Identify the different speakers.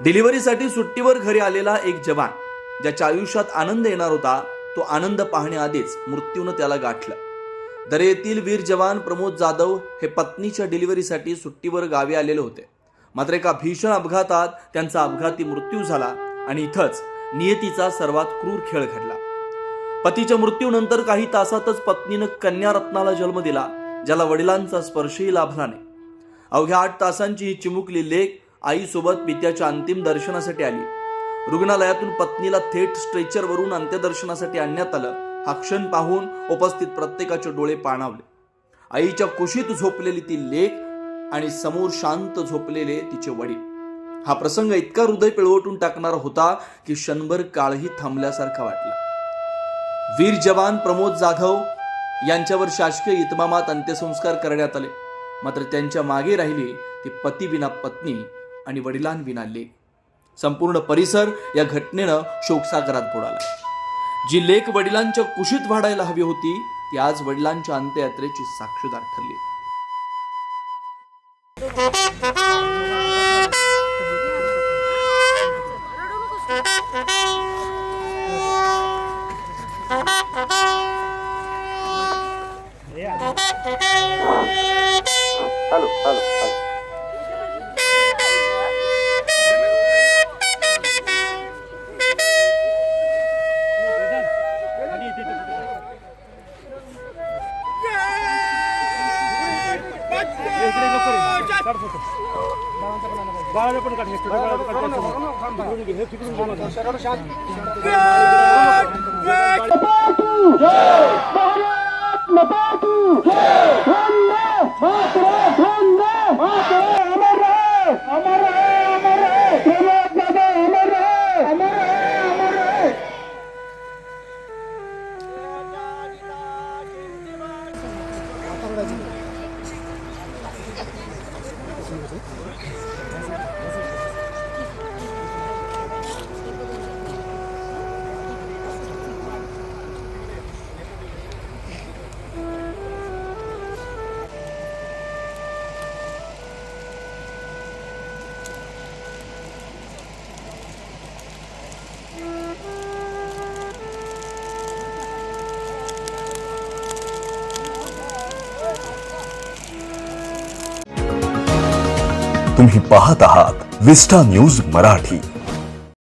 Speaker 1: डिलिव्हरीसाठी सुट्टीवर घरी आलेला एक जवान ज्याच्या आयुष्यात आनंद येणार होता, तो आनंद पाहण्याआधीच मृत्यूनं त्याला गाठलं. दरेतील वीर जवान प्रमोद जाधव हे पत्नीच्या डिलिव्हरीसाठी सुट्टीवर गावी आलेले होते. मात्र एका भीषण अपघातात त्यांचा अपघाती मृत्यू झाला आणि इथंच नियतीचा सर्वात क्रूर खेळ घडला. पतीच्या मृत्यूनंतर काही तासातच पत्नीनं कन्यारत्नाला जन्म दिला, ज्याला वडिलांचा स्पर्शही लाभला नाही. अवघ्या 8 तासांची ही चिमुकली लेक आईसोबत पित्याच्या अंतिम दर्शनासाठी आली. रुग्णालयातून पत्नीला थेट स्ट्रेचरवरून अंत्यदर्शनासाठी आणण्यात आलं. हा क्षण पाहून उपस्थित प्रत्येकाचे डोळे पाणावले. आईच्या कुशीत झोपलेली ती लेक आणि समोर शांत झोपलेले तिचे वडील. हा प्रसंग इतका हृदय पिळवटून टाकणारा होता की क्षणभर काळही थांबल्यासारखा वाटला. वीर जवान प्रमोद जाधव यांच्यावर शासकीय इतमामात अंत्यसंस्कार करण्यात आले. मात्र त्यांच्या मागे राहिली ती पती विना पत्नी आणि वडिलांविना लेक. संपूर्ण परिसर या घटनेनं शोकसागरात बुडाला. जी लेक वडिलांच्या कुशीत वाढायला हवी होती, ती आज वडिलांच्या अंत्ययात्रेची साक्षीदार ठरली.
Speaker 2: हॅलो हॅलो
Speaker 3: तुम्ही पाहत आहात विस्टा न्यूज मराठी.